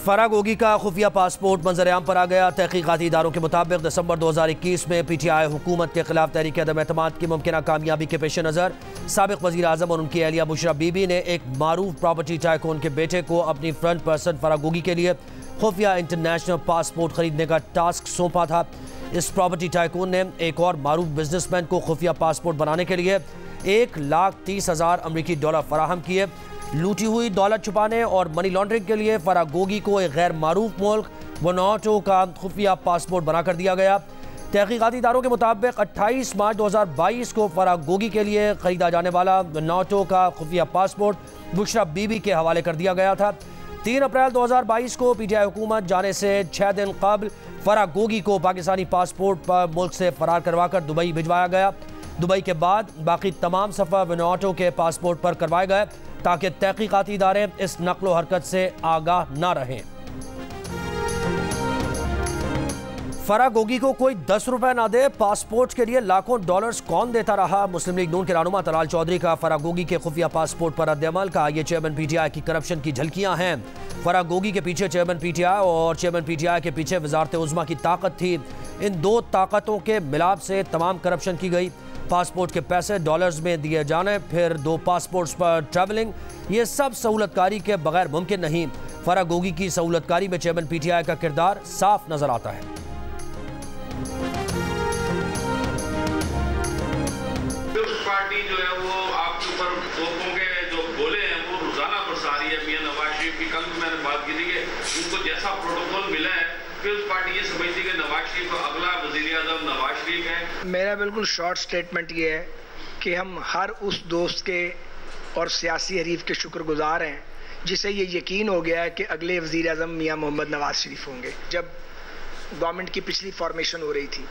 फराह गोगी का खुफिया पासपोर्ट मंजर-ए-आम पर आ गया। तहकीकाती इदारों के मुताबिक दिसंबर 2021 में PTI हुकूमत के खिलाफ तहरीक अदम एतमाद की मुमकिन कामयाबी के पेश नज़र साबिक वज़ीर आज़म और उनकी अहलिया बुशरा बीबी ने एक मारूफ प्रॉपर्टी टाइकून के बेटे को अपनी फ्रंट पर्सन फराह गोगी के लिए खुफिया इंटरनेशनल पासपोर्ट खरीदने का टास्क सौंपा था। इस प्रॉपर्टी टाइकून ने एक और मारूफ बिजनेसमैन को खुफिया पासपोर्ट बनाने के लिए $1,30,000 अमरीकी फराहम किए। लूटी हुई दौलत छुपाने और मनी लॉन्ड्रिंग के लिए फराह गोगी को एक गैर मारूफ मुल्क वनाटो का खुफिया पासपोर्ट बनाकर दिया गया। तहकीकाती इदारों के मुताबिक 28 मार्च 2022 को फराह गोगी के लिए खरीदा जाने वाला वनाटो का खुफिया पासपोर्ट बुशरा बीबी के हवाले कर दिया गया था। 3 अप्रैल 2022 को PTI हुकूमत जाने से 6 दिन कबल फराह गोगी को पाकिस्तानी पासपोर्ट पर मुल्क से फरार करवाकर दुबई भिजवाया गया। दुबई के बाद बाकी तमाम सफ़र वनाटो के पासपोर्ट पर करवाए गए ताकि तहकीकाती इदारे इस नकलो हरकत से आगाह न रहें। फराह गोगी को कोई 10 रुपए ना दे, पासपोर्ट के लिए लाखों डॉलर्स कौन देता रहा? मुस्लिम लीग नून के रहनुमा तलाल चौधरी का फराह गोगी के खुफिया पासपोर्ट पर रद्द-ए-अमल का ये चेयरमैन PTI की करप्शन की झलकियां हैं। फराह गोगी के पीछे चेयरमैन PTI और चेयरमैन PTI के पीछे वजारत उज़्मा की ताकत थी। इन दो ताकतों के मिलाप से तमाम करप्शन की गई। पासपोर्ट के पैसे डॉलर्स में दिए जाने, फिर 2 पासपोर्ट्स पर ट्रैवलिंग, ये सब सहूलतकारी के बगैर मुमकिन नहीं। फराह गोगी की सहूलतकारी में चेयरमैन PTI का किरदार साफ नजर आता है। पार्टी जो है वो आपके ऊपर तोपों के जो बोले हैं वो रोजाना बरसा रही है। मियां नवाज शरीफ की कल मैंने बात की थी कि उनको जैसा प्रोटोकॉल मिला है फिर उस पार्टी ये समझती है कि नवाज शरीफ अगला वजीर आजम नवाज शरीफ है। मेरा बिल्कुल शॉर्ट स्टेटमेंट ये है कि हम हर उस दोस्त के और सियासी हरीफ के शुक्रगुजार हैं जिसे ये यकीन हो गया है कि अगले वजीर आजम मियां मोहम्मद नवाज शरीफ होंगे। जब गवर्नमेंट की पिछली फॉर्मेशन हो रही थी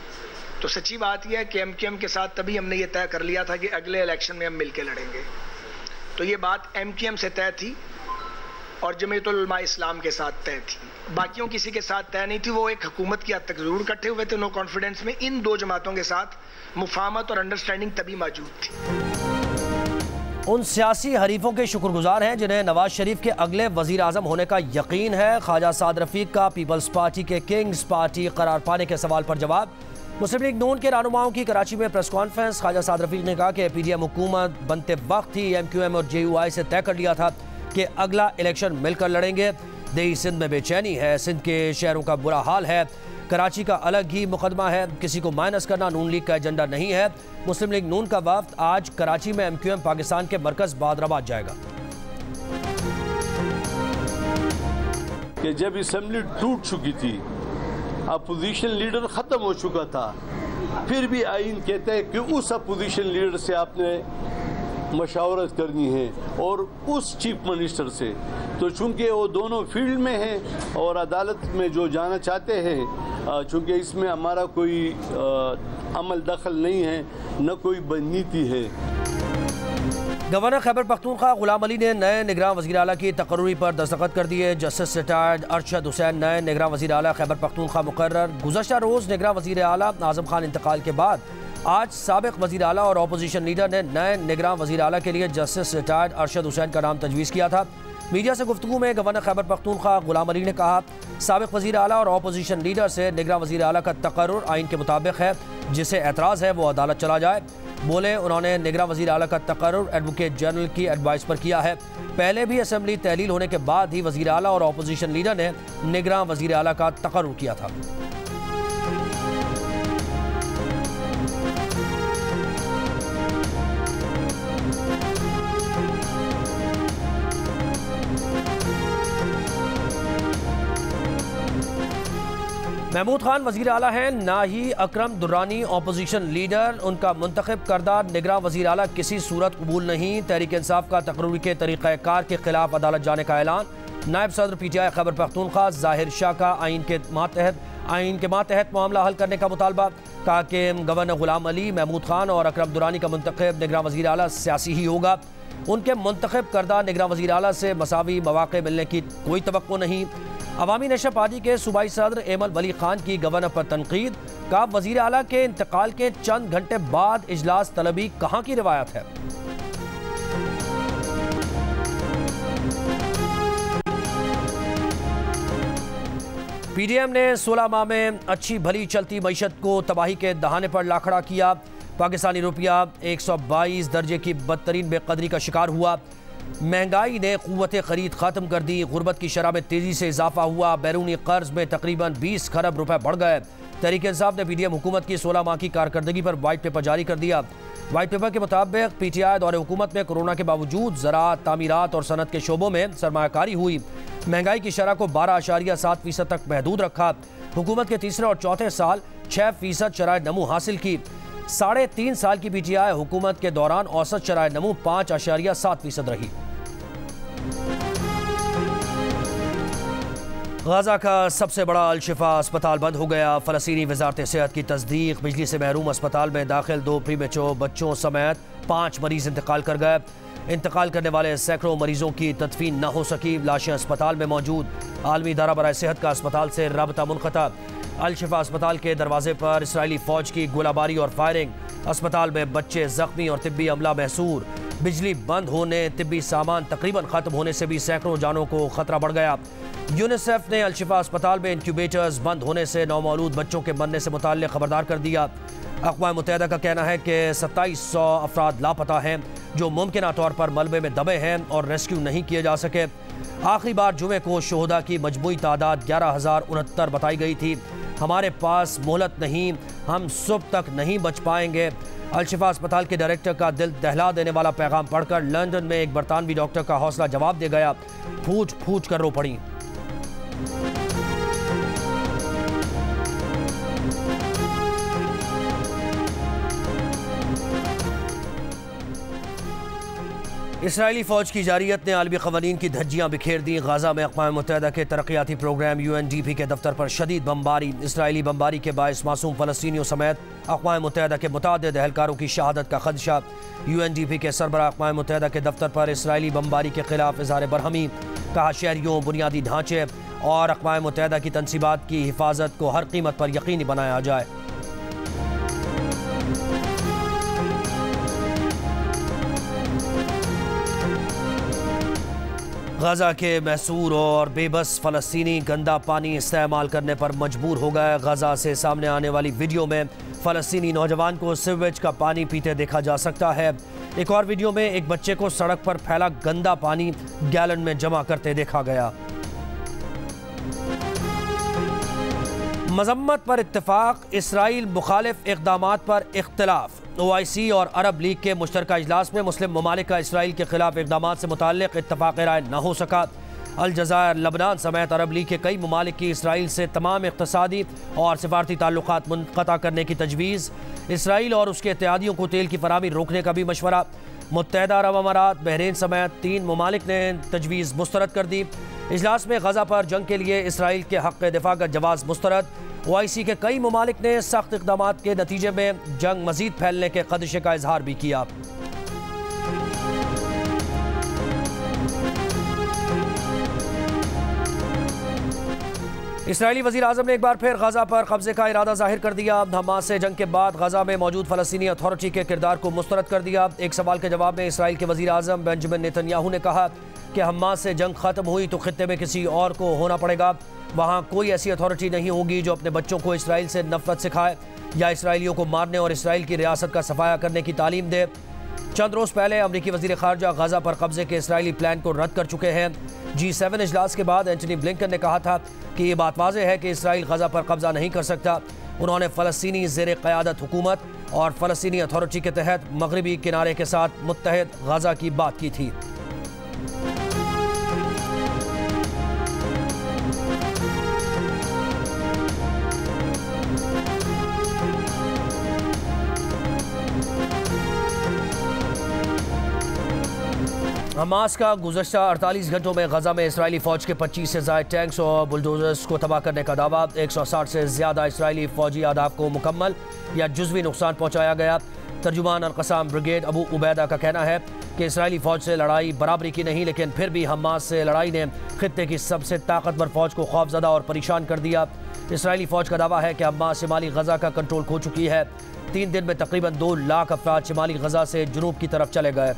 तो सच्ची बात यह है कि MQM के साथ तभी हमने ये तय कर लिया था कि अगले इलेक्शन में हम मिलकर लड़ेंगे। तो ये बात MQM से तय थी और जमीयतुल उलमा इस्लाम के साथ तय थी, बाकियों किसी के साथ तय नहीं थी। वो एक हुकूमत की हद तक जरूर इकट्ठे हुए थे नो कॉन्फिडेंस में। इन 2 जमातों के साथ मुफाहमत और अंडरस्टैंडिंग तभी मौजूद थी। उन सियासी हरीफों के शुक्रगुजार हैं जिन्हें नवाज शरीफ के अगले वजीर आजम होने का यकीन है। ख्वाजा साद रफीक का पीपल्स पार्टी के किंग्स पार्टी करार पाने के सवाल पर जवाब। मुस्लिम लीग नून के रहनुमाओं की कराची में प्रेस कॉन्फ्रेंस। ख्वाजा साद रफीक ने कहा कि PDM हुकूमत बनते वक्त ही MQM और JUI से तय कर लिया था कि अगला इलेक्शन मिलकर लड़ेंगे। देही सिंध में बेचैनी है, सिंध के शहरों का बुरा हाल है, कराची का अलग ही मुकदमा है, किसी को माइनस करना नून लीग का एजेंडा नहीं है। मुस्लिम लीग नून का वफ्द आज कराची में MQM पाकिस्तान के मरकज बादराबाद जाएगा। कि जब असेंबली टूट चुकी थी, अपोजिशन लीडर ख़त्म हो चुका था, फिर भी आइन कहता है कि उस अपोजिशन लीडर से आपने मशावरत करनी है और उस चीफ मिनिस्टर से। तो चूंकि वो दोनों फील्ड में हैं और अदालत में जो जाना चाहते हैं, चूंकि इसमें हमारा कोई अमल दखल नहीं है, न कोई नीति है। गवर्नर खैबर पख्तूनख्वा गुलाम अली ने नए निगरान वज़ीर आला की तकर्री पर दस्तखत कर दिए। जस्टिस रिटायर्ड अरशद हुसैन नए निगरान वज़ीर आला खैबर पख्तूनख्वा मुकर्रर। गुज़श्ता रोज़ निगरान वज़ीर आला आज़म खान इंतकाल के बाद आज साबिक वज़ीर आला और अपोजिशन लीडर ने नए निगरान वज़ीर आला के लिए जस्टिस रिटायर्ड अरशद हुसैन का नाम तजवीज़ किया था। मीडिया से गुफ्तगू में गवर्नर खैबर पख्तूनख्वा गुलाम अली ने कहा, साबिक वज़ीर आला और अपोजिशन लीडर से निगरान वज़ीर आला का तकर्रुर आइन के मुताबिक है, जिसे एतराज़ है वो अदालत चला जाए। बोले उन्होंने निगरान वज़ीर आला का तकर्रुर एडवोकेट जनरल की एडवाइस पर किया है। पहले भी असेंबली तहलील होने के बाद ही वज़ीर आला और अपोजिशन लीडर ने निगरान वज़ीर आला का तकर्रुर किया था। महमूद खान वज़ीर आला हैं, ना ही अकरम दुर्रानी अपोजिशन लीडर। उनका मुंतखब करदा निगरान वज़ीर आला किसी सूरत कबूल नहीं। तहरीक इंसाफ का तकर्री के तरीक़ाकार के खिलाफ अदालत जाने का ऐलान। नायब सदर PTI खैबर पख्तूनख्वा ज़ाहिर शाह का आइन के मातहत मामला हल करने का मुतालबा। कहा कि गवर्नर गुलाम अली, महमूद खान और अकरम दुर्रानी का मुंतखब निगरान वज़ीर आला सियासी ही होगा। उनके मुंतखब करदा निगरान वज़ीर आला से मसावी मौक़े मिलने की कोई तवक्को नहीं। अवामी नेशनल पार्टी के सूबाई सदर एमल वली खान की गवर्नर पर तनकीद। का वज़ीर आला के इंतकाल के चंद घंटे बाद इजलास तलबी कहाँ की रिवायत है? पीडीएम ने 16 माह में अच्छी भली चलती मईशत को तबाही के दहाने पर लाखड़ा किया। पाकिस्तानी रुपया 122 दर्जे की बदतरीन बेकदरी का शिकार हुआ। महंगाई ने क़ुव्वत ख़रीद ख़त्म कर दी। गुर्बत की शरह में तेज़ी से इजाफा हुआ। बैरूनी कर्ज में तकरीबन 20 खरब रुपए बढ़ गए। तहरीक-ए-इंसाफ ने पीडीएम हुकूमत की 16 माह की कारकर्दगी पर वाइट पेपर जारी कर दिया। वाइट पेपर के मुताबिक पीटीआई दौरे हुकूमत में कोरोना के बावजूद ज़राअत, तामीरात और सनत के शोबों में सरमायाकारी हुई। महंगाई की शरह को 12.7% तक महदूद रखा। हुकूमत के तीसरे और चौथे साल 6% शराय नमू हासिल की। 3.5 साल की पीटीआई हुकूमत के दौरान औसत शराय नमू 5.7% रही। गाजा का सबसे बड़ा अल-शिफा अस्पताल बंद हो गया। फ़लस्तीनी वज़ारत सेहत की तस्दीक, बिजली से महरूम अस्पताल में दाखिल 2 प्रीमेच्योर बच्चों समेत 5 मरीज इंतकाल कर गए। इंतकाल करने वाले सैकड़ों मरीजों की तदफीन न हो सकी। लाशें अस्पताल में मौजूद। आलमी इदारा बराए सेहत का अस्पताल से राबता मुनक़ता। अल-शिफा अस्पताल के दरवाजे पर इसराइली फ़ौज की गोलाबारी और फायरिंग। अस्पताल में बच्चे ज़ख्मी और तिब्बी अमला महसूर। बिजली बंद होने, तिब्बी सामान तकरीबन ख़त्म होने से भी सैकड़ों जानों को ख़तरा बढ़ गया। यूनिसेफ ने अल-शिफा अस्पताल में इंक्यूबेटर्स बंद होने से नौमौलूद बच्चों के मरने से मुताल्लिक़ खबरदार कर दिया। अक़वाम मुत्तहिदा का कहना है कि 2700 अफराद लापता हैं जो मुमकिना तौर पर मलबे में दबे हैं और रेस्क्यू नहीं किए जा सके। आखिरी बार जुमे को शोहदा की मजमूई तादाद 11,069 बताई गई थी। हमारे पास मोहलत नहीं, हम सुबह तक नहीं बच पाएंगे। अल-शिफा अस्पताल के डायरेक्टर का दिल दहला देने वाला पैगाम पढ़कर लंदन में एक बरतानवी डॉक्टर का हौसला जवाब दे गया। फूट फूट कर रो पड़ी। इसराइली फ़ौज की जारियत ने आलमी क़वानीन की धज्जियाँ बिखेर दी। गाज़ा में अक़वाम मुत्तहिदा के तरक्याती प्रोग्राम UNDP के दफ्तर पर शदीद बमबारी। इसराइली बमबारी के बायस मासूम फ़लस्तीनियों समेत अक़वाम मुत्तहिदा के मुतअद्दिद एहलकारों की शहादत का खदशा। UNDP के सरबराह अक़वाम मुत्तहिदा के दफ्तर पर इसराइली बमबारी के खिलाफ इज़हार बरहमी। कहा, शहरियों, बुनियादी ढांचे और अक़वाम मुत्तहिदा की तनसीबात की हिफाजत को हर कीमत पर यकीनी बनाया जाए। गाज़ा के महसूर और बेबस फ़लस्तीनी गंदा पानी इस्तेमाल करने पर मजबूर हो गए। गाज़ा से सामने आने वाली वीडियो में फ़लस्तीनी नौजवान को सीवेज का पानी पीते देखा जा सकता है। एक और वीडियो में एक बच्चे को सड़क पर फैला गंदा पानी गैलन में जमा करते देखा गया। मजम्मत पर इत्तेफाक, इसराइल मुखालिफ इक़दामात पर इख्तिलाफ। OIC और अरब लीग के मुश्तरका इजलास में मुस्लिम ममालिक का इसराइल के खिलाफ इक़दामात से मुताल्लिक़ इत्तफ़ाक़ राय न हो सका। अलजज़ायर, लबनान समेत अरब लीग के कई ममालिक की इसराइल से तमाम इक़्तिसादी और सिफारती ताल्लुक़ात मुनक़ता करने की तजवीज़। इसराइल और उसके इत्तेहादियों को तेल की फराहमी रोकने का भी मशवरा। मुत्तहिदा अरब अमारात, बहरीन समेत 3 ममालिक ने तजवीज़ मुस्तरद कर दी। इजलास में गज़ा पर जंग के लिए इसराइल के हक़ दिफ़ा का जवाज़ मुस्तरद। OIC के कई ममालिक ने सख्त इक़दामात के नतीजे में जंग मज़ीद फैलने के ख़दशे का इजहार भी किया। इसराइली वज़ीर आज़म ने एक बार फिर गज़ा पर कब्ज़े का इरादा ज़ाहिर कर दिया। हमास से जंग के बाद गज़ा में मौजूद फ़लस्तीनी अथॉरिटी के किरदार को मुस्तरद कर दिया। एक सवाल के जवाब में इसराइल के वज़ीर आज़म बेंजामिन नेतन्याहू ने कहा कि हमास से जंग ख़त्म हुई तो खित्ते में किसी और को होना पड़ेगा। वहाँ कोई ऐसी अथॉरिटी नहीं होगी जो अपने बच्चों को इसराइल से नफ़रत सिखाए या इसराइलियों को मारने और इसराइल की रियासत का सफाया करने की तालीम दे। चंद रोज़ पहले अमरीकी वज़ीर ख़ारजा गज़ा पर कब्ज़े के इसराइली प्लान को रद्द कर चुके हैं। G7 इजलास के बाद एंटनी ब्लिंकन ने कहा था कि ये बात वाज़ेह है कि इसराइल गज़ा पर कब्ज़ा नहीं कर सकता। उन्होंने फ़लस्तीनी ज़ेर क़यादत हुकूमत और फ़लस्तीनी अथॉरिटी के तहत मगरबी किनारे के साथ मुत्तहिद गज़ा की बात की थी। हमास का गुज़श्ता 48 घंटों में गज़ा में इसराइली फ़ौज के 25 से ज़ायद टैंक्स और बुलडोज़र्स को तबाह करने का दावा। 160 से ज़्यादा इसराइली फ़ौजी अहदाफ़ को मुकम्मल या जुज़वी नुकसान पहुँचाया गया। तर्जुमान अल-क़साम ब्रिगेड अबू उबैदा का कहना है कि इसराइली फ़ौज से लड़ाई बराबरी की नहीं, लेकिन फिर भी हमास से लड़ाई ने खित्ते की सबसे ताकतवर फ़ौज को खौफज़दा और परेशान कर दिया। इसराइली फ़ौज का दावा है कि हमास शिमाली गज़ा का कंट्रोल खो चुकी है। 3 दिन में तकरीबन 2 लाख अफराद शिमाली गज़ा से जुनूब की तरफ चले गए।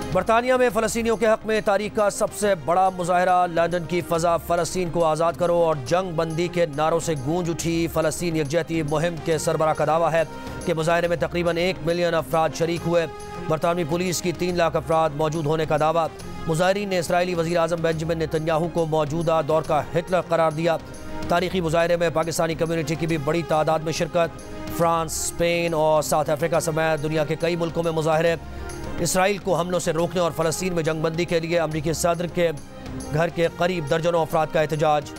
बरतानिया में फ़लस्तीनियों के हक़ में तारीख का सबसे बड़ा मुजाहरा। लंदन की फ़ज़ा फ़लस्तीन को आज़ाद करो और जंग बंदी के नारों से गूंज उठी। फ़लस्तीन यकजहती मुहिम के सरबराह का दावा है कि मुजाहरे में तकरीबन 1 मिलियन अफराद शरीक हुए। बरतानवी पुलिस की 3 लाख अफराद मौजूद होने का दावा। मुजाहरीन ने इसराइली वज़ीर आज़म बेंजामिन नेतन्याहू को मौजूदा दौर का हिटलर करार दिया। तारीखी मुजाहरे में पाकिस्तानी कम्यूनिटी की भी बड़ी तादाद में शिरकत। फ्रांस, स्पेन और साउथ अफ्रीका समेत दुनिया के कई मुल्कों में मुजाहरे। इसराइल को हमलों से रोकने और फ़लस्तीन में जंगबंदी के लिए अमरीकी सदर के घर के करीब दर्जनों अफराद का एहतजाज।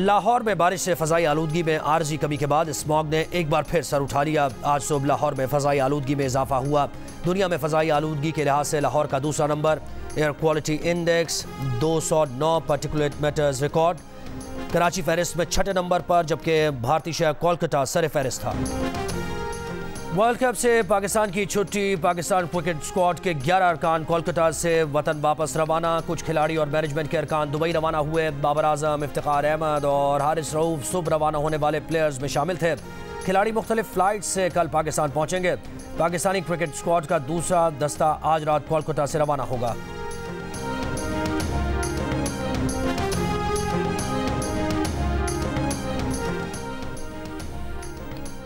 लाहौर में बारिश से फ़ज़ाई आलूदगी में आर्जी कमी के बाद स्मॉग ने एक बार फिर सर उठा लिया। आज सुबह लाहौर में फ़ज़ाई आलूदगी में इजाफा हुआ। दुनिया में फ़ज़ाई आलूदगी के लिहाज से लाहौर का दूसरा number. Air quality index 209 particulate matters record. Karachi फहरिस्त में 6ठे नंबर पर, जबकि भारतीय शहर कोलकाता सर फहरिस्त था। वर्ल्ड कप से पाकिस्तान की छुट्टी। पाकिस्तान क्रिकेट स्क्वाड के 11 अरकान कोलकाता से वतन वापस रवाना। कुछ खिलाड़ी और मैनेजमेंट के अरकान दुबई रवाना हुए। बाबर आजम, इफ्तिखार अहमद और हारिस रऊफ सुबह रवाना होने वाले प्लेयर्स में शामिल थे। खिलाड़ी मुख्तलिफ फ्लाइट से कल पाकिस्तान पहुंचेंगे। पाकिस्तानी क्रिकेट स्क्वाड का दूसरा दस्ता आज रात कोलकाता से रवाना होगा।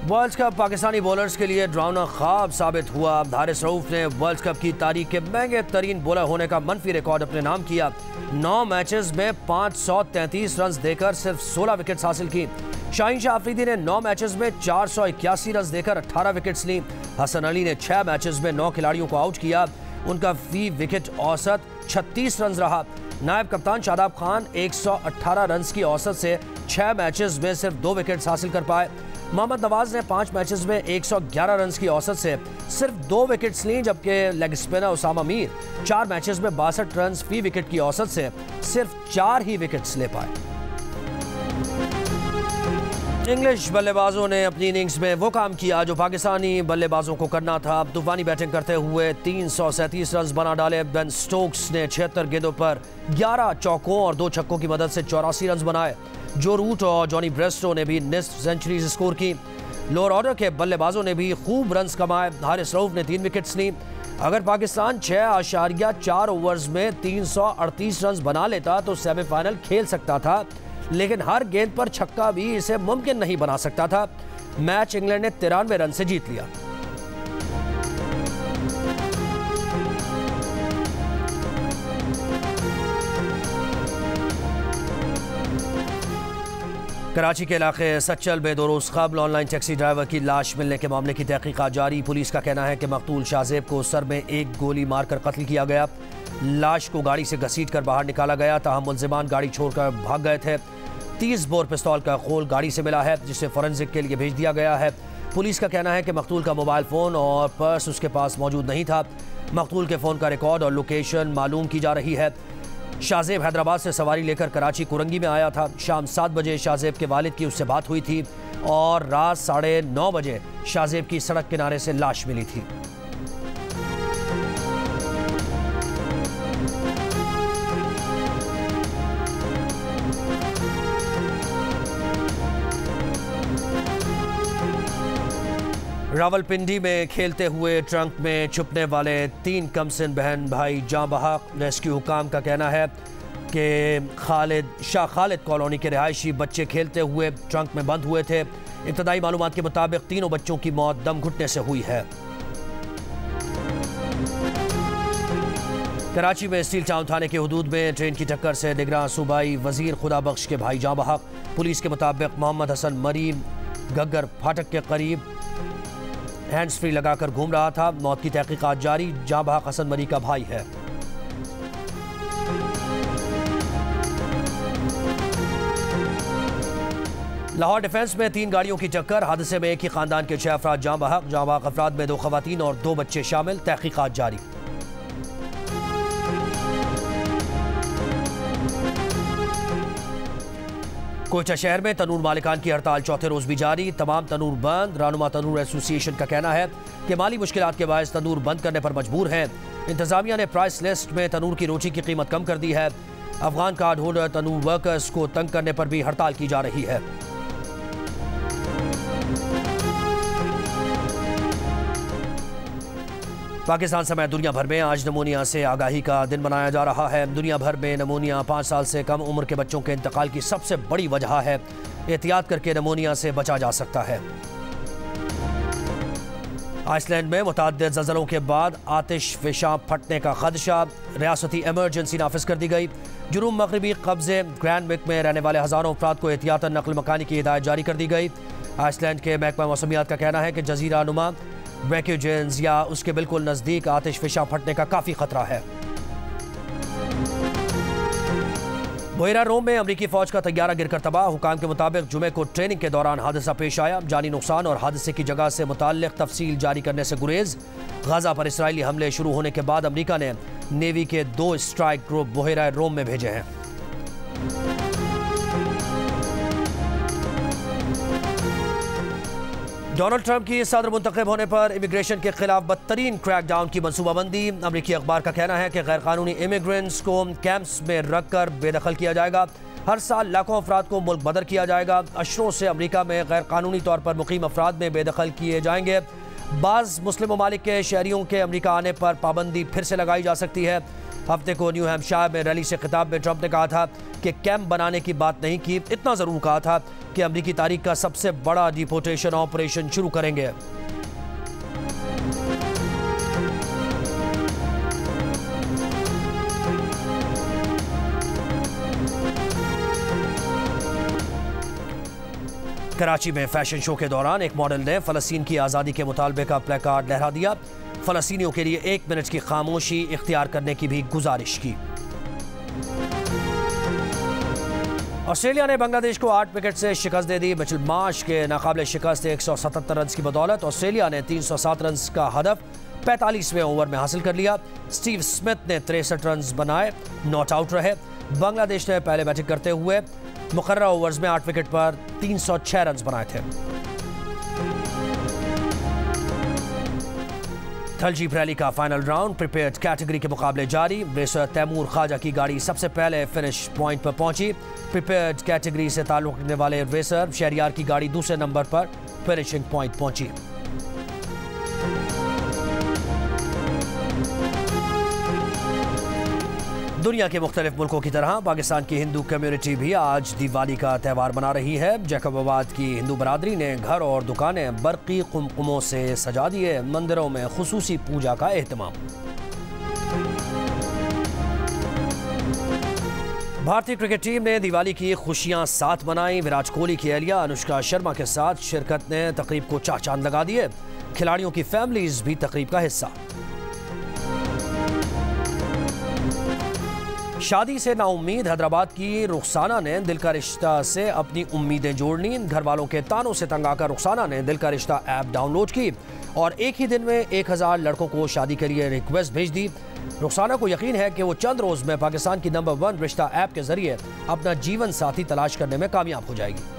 वर्ल्ड कप पाकिस्तानी बॉलर्स के लिए डरावना ख्वाब साबित हुआ। हारिस रऊफ ने वर्ल्ड कप की तारीख के महंगे तरीन बॉलर होने का मनफी रिकॉर्ड अपने नाम किया। 9 मैचेस में 533 रन देकर सिर्फ 16 विकेट्स हासिल की। शाहीन शाह अफरीदी ने 9 मैचेस में 481 रन देकर 18 विकेट्स ली। हसन अली ने 6 मैचेस में 9 खिलाड़ियों को आउट किया। उनका फी विकेट औसत 36 रन रहा। नायब कप्तान शादाब खान 118 रन की औसत से 6 मैचेस में सिर्फ 2 विकेट्स हासिल कर पाए। मोहम्मद नवाज ने 5 मैचेस में 111 रन की औसत से सिर्फ 2 विकेट्स लीं, जबकि leg spinner Usama Mir 4 matches में 62 रन फी विकेट की औसत से सिर्फ 4 ही विकेट्स ले पाए। इंग्लिश बल्लेबाजों ने अपनी इनिंग्स में वो काम किया जो पाकिस्तानी बल्लेबाजों को करना था। तूफानी बैटिंग करते हुए 337 रन बना डाले। बेन स्टोक्स ने 76 गेंदों पर 11 चौकों और 2 छक्कों की मदद से 84 रन बनाए। जो रूट और जॉनी ब्रेस्टो ने भी निस्फ सेंचुरीज स्कोर की। लोअर ऑर्डर के बल्लेबाजों ने भी खूब रन कमाए। हारिस रऊफ ने 3 विकेट्स ली। अगर पाकिस्तान 6.4 ओवर्स में 338 रन बना लेता तो सेमीफाइनल खेल सकता था, लेकिन हर गेंद पर छक्का भी इसे मुमकिन नहीं बना सकता था। मैच इंग्लैंड ने 93 रन से जीत लिया। कराची के इलाके सच्चल में 2 रोज़ कबल ऑनलाइन टैक्सी ड्राइवर की लाश मिलने के मामले की तहकीकात जारी। पुलिस का कहना है कि मकतूल शाहजेब को सर में एक गोली मारकर कत्ल किया गया। लाश को गाड़ी से घसीट कर बाहर निकाला गया। ताहम मुल्जिमान गाड़ी छोड़कर भाग गए थे। 30 बोर पिस्तौल का खोल गाड़ी से मिला है, जिसे फोरेंसिक के लिए भेज दिया गया है। पुलिस का कहना है कि मकतूल का मोबाइल फ़ोन और पर्स उसके पास मौजूद नहीं था। मकतूल के फ़ोन का रिकॉर्ड और लोकेशन मालूम की जा रही है। शाहजेब हैदराबाद से सवारी लेकर कराची कुरंगी में आया था। शाम 7 बजे शाहजेब के वालिद की उससे बात हुई थी और रात 9:30 बजे शाहजेब की सड़क किनारे से लाश मिली थी। रावलपिंडी में खेलते हुए ट्रंक में छुपने वाले 3 कमसिन बहन भाई जां बहक। रेस्क्यू हुकाम का कहना है कि शाह खालिद कॉलोनी के रिहायशी बच्चे खेलते हुए ट्रंक में बंद हुए थे। इब्तदाई मालूमात के मुताबिक तीनों बच्चों की मौत दम घुटने से हुई है। कराची में स्टील टाउन थाने के हुदूद में ट्रेन की टक्कर से निगरान सूबाई वजीर खुदा बख्श के भाई जां बहक। पुलिस के मुताबिक मोहम्मद हसन मरी गग्गर फाटक के करीब हैंड्स फ्री लगाकर घूम रहा था। मौत की तहकीकात जारी। जां बहक हसन मरी का भाई है। लाहौर डिफेंस में 3 गाड़ियों की टक्कर। हादसे में एक ही खानदान के 6 अफराद जां बहक अफराद में 2 खवातीन और 2 बच्चे शामिल। तहकीकात जारी। कोयटा शहर में तनूर मालिकान की हड़ताल चौथे रोज भी जारी। तमाम तनूर बंद। रहनुमा तनूर एसोसिएशन का कहना है कि माली मुश्किलात के बायस तनूर बंद करने पर मजबूर हैं। इंतजामिया ने प्राइस लिस्ट में तनूर की रोटी की कीमत कम कर दी है। Afghan card holder Tanur workers को तंग करने पर भी हड़ताल की जा रही है। पाकिस्तान समेत दुनिया भर में आज नमूनिया से आगाही का दिन मनाया जा रहा है। दुनिया भर में नमूनिया 5 साल से कम उम्र के बच्चों के इंतकाल की सबसे बड़ी वजह है। एहतियात करके नमूनिया से बचा जा सकता है। आइसलैंड में मुतअद्दिद ज़लज़लों के बाद आतिश फ़िशां फटने का खदशा, रियासती इमरजेंसी नाफिज कर दी गई। जुनूब मगरबी कब्ज़े ग्रैंडविक में रहने वाले हज़ारों अफराद को एहतियातन नक़ल मकानी की हिदायत जारी कर दी गई। आइसलैंड के महकमा मौसमियात का कहना है कि जजीरा नुमा वैक्यूजेंस या उसके बिल्कुल नज़दीक आतिश फ़िशां फटने का काफ़ी खतरा है। बुहेरा रोम में अमरीकी फ़ौज का तैयारा गिरकर तबाह। हुकाम के मुताबिक जुमे को ट्रेनिंग के दौरान हादसा पेश आया। जानी नुकसान और हादसे की जगह से मुताल्लिक़ तफसील जारी करने से गुरेज। गाज़ा पर इसराइली हमले शुरू होने के बाद अमरीका ने नेवी के 2 स्ट्राइक ग्रुप बुहेरा रोम में भेजे हैं। डोनाल्ड ट्रंप की सदर मुंतखब होने पर इमिग्रेशन के खिलाफ बदतरीन क्रैकडाउन की मनसूबाबंदी। अमरीकी अखबार का कहना है कि गैर कानूनी इमिग्रेंट्स को कैंप्स में रखकर बेदखल किया जाएगा। हर साल लाखों अफराद को मुल्क बदर किया जाएगा। अशरों से अमरीका में गैर कानूनी तौर पर मुकीम अफराद में बेदखल किए जाएंगे। बाज़ मुस्लिम ममालिक के शहरियों के अमरीका आने पर पाबंदी फिर से लगाई जा सकती है। हफ्ते को न्यू हैम्पशायर में रैली से खिताब में ट्रंप ने कहा था कि कैंप बनाने की बात नहीं की, इतना ज़रूर कहा था कि अमरीकी तारीख का सबसे बड़ा डिपोर्टेशन ऑपरेशन शुरू करेंगे। कराची में फैशन शो के दौरान एक मॉडल ने फ़लस्तीन की आज़ादी के मुतालबे का प्लेकार्ड लहरा दिया। फ़लस्तीनियों के लिए 1 मिनट की खामोशी इख्तियार करने की भी गुजारिश की। ऑस्ट्रेलिया ने बांग्लादेश को 8 विकेट से शिकस्त दे दी। मिचेल मार्श के नाकाबिले शिकस्त 177 रन की बदौलत ऑस्ट्रेलिया ने 307 रन का हदफ 45वें ओवर में हासिल कर लिया। स्टीव स्मिथ ने 63 रन बनाए, नॉट आउट रहे। बांग्लादेश ने पहले बैटिंग करते हुए मुकर्रर ओवर्स में 8 विकेट पर 306 रन बनाए थे। थलजीप रैली का फाइनल राउंड प्रिपेयर्ड कैटेगरी के मुकाबले जारी। रेसर तैमूर ख्वाजा की गाड़ी सबसे पहले फिनिश पॉइंट पर पहुंची। प्रिपेयर्ड कैटेगरी से ताल्लुक रखने वाले रेसर शहरियार की गाड़ी दूसरे नंबर पर फिनिशिंग पॉइंट पहुंची। दुनिया के मुख्तलिफ मुल्कों की तरह पाकिस्तान की हिंदू कम्युनिटी भी आज दिवाली का त्यौहार मना रही है। जैकबाबाद की हिंदू बरादरी ने घर और दुकानें बरकी कुमकुमों से सजा दिए। मंदिरों में खुसूसी पूजा का एहतमाम। भारतीय क्रिकेट टीम ने दिवाली की खुशियां साथ मनाई। विराट कोहली की अहलिया अनुष्का शर्मा के साथ शिरकत ने तकरीब को चार चांद लगा दिए। खिलाड़ियों की फैमिलीज भी तकरीब का हिस्सा। शादी से नाउम्मीद हैदराबाद की रुखसाना ने दिल का रिश्ता से अपनी उम्मीदें जोड़नी। घर वालों के तानों से तंग आकर रुखसाना ने दिल का रिश्ता ऐप डाउनलोड की और एक ही दिन में 1000 लड़कों को शादी के लिए रिक्वेस्ट भेज दी। रुखसाना को यकीन है कि वो चंद रोज में पाकिस्तान की नंबर 1 रिश्ता ऐप के जरिए अपना जीवन साथी तलाश करने में कामयाब हो जाएगी।